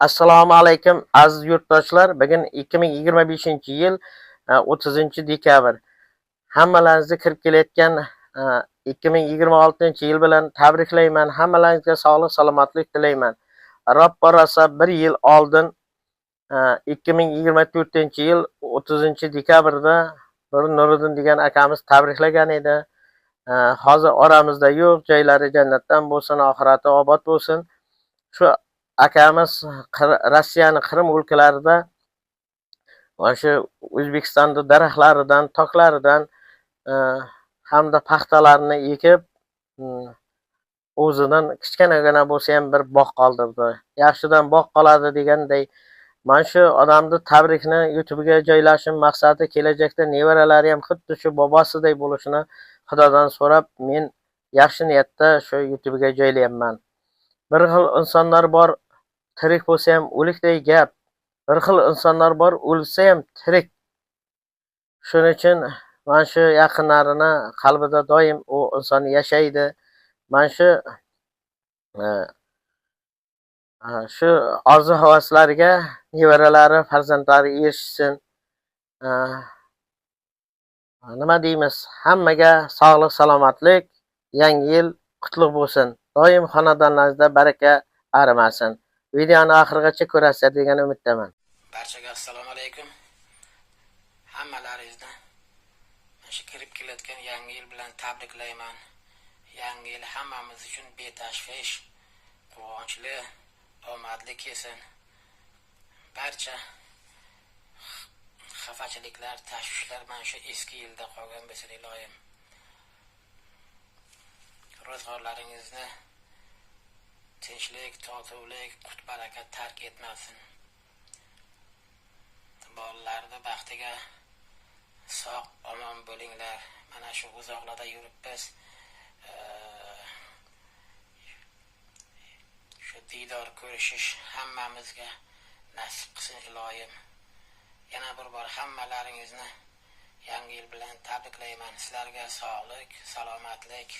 Assalomu alaykum aziz yurtdoshlar. Bugun 2025-yil 30-dekabr. Hammalaringizni kirib kelayotgan 2026-yil bilan tabriklayman. Hammalaringizga sog'lik, salomatlik tilayman. Robbo rosa 1 yil oldin 2024-yil 30-dekabrda bir Nuriddin degan akamiz tabriklagan edi. Hozir oramizda yo'q, joylari jannatdan bo'lsin, oxirati obod bo'lsin. Shu akamiz Rossiyaning Qrim o'lkalarida o'sha O'zbekistonda daraxtlaridan, toklaridan hamda paxtalarini ekib, o'zidan kichkinagina bo'lsa ham bir bog' qoldirdi. Yaxshidan bog' qoladi deganday, mana shu odamni tabrikni YouTube'ga joylashim maqsadi kelajakda nevaralari ham xuddi shu bobosiday bo'lishini Xudodan so'rab, men yaxshi niyatda shu YouTube'ga joylayapman. Bir xil insonlar bor, tirik bo'lsa ham o'likday gap. Bir xil insonlar bor, o'lsa ham tirik. Shuning uchun mana shu yaqinlarini qalbida doim u inson yashaydi. Mana shu orzu-havaslariga nevaralari, farzandlari erishsin. Nima deymiz? Hammaga sog'lik, salomatlik, yangi yil qutlug' bo'lsin. Doim xonadonlaringizda baraka arimasin. Videoni oxirigacha ko'rasiz degan umiddaman. Barchaga assalomu alaykum. Hammalaringizni shu kirib kelayotgan yangi yil bilan tabriklayman. Yangi yil hammamiz uchun betashvish, quvonchli, omadli kelsin. Barcha xafachiliklar, tashvishlar mana shu eski yilda qolgan bo'lsin iloyim. Ro'zg'orlaringizni tinchlik, totuvlik, qut-barakat tark etmasin. Bolalarni baxtiga sog' omon bo'linglar. Mana shu uzoqlarda yuribmiz. Shu diydor ko'rishish hammamizga nasib qilsin iloyim. Yana bir bor hammalaringizni yangi yil bilan tabriklayman. Sizlarga sog'lik, salomatlik